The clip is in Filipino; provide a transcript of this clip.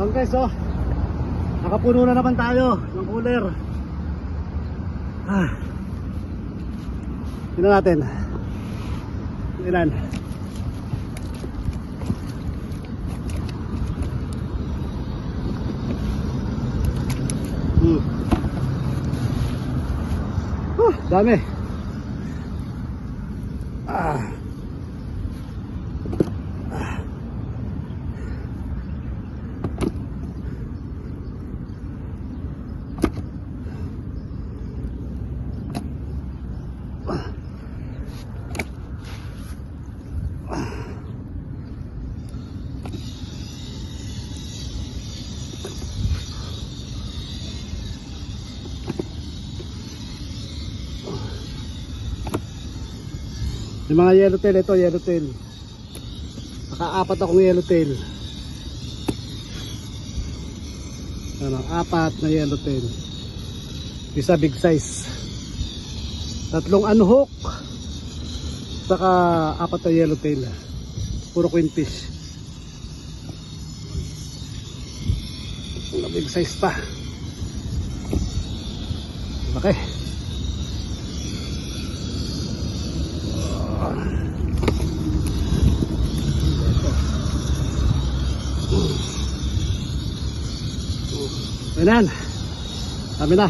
Okay, so nakapuno na naman tayo ng cooler. Tingnan natin ilan. Dami. Yung mga yellowtail, ito yellowtail. Naka-apat akong yellowtail. Ano, 4 na yellowtail. Isa big size. 3 unhook. Saka 4 na yellowtail. Puro queenfish. Big size pa. Okay. Ayan, kami na.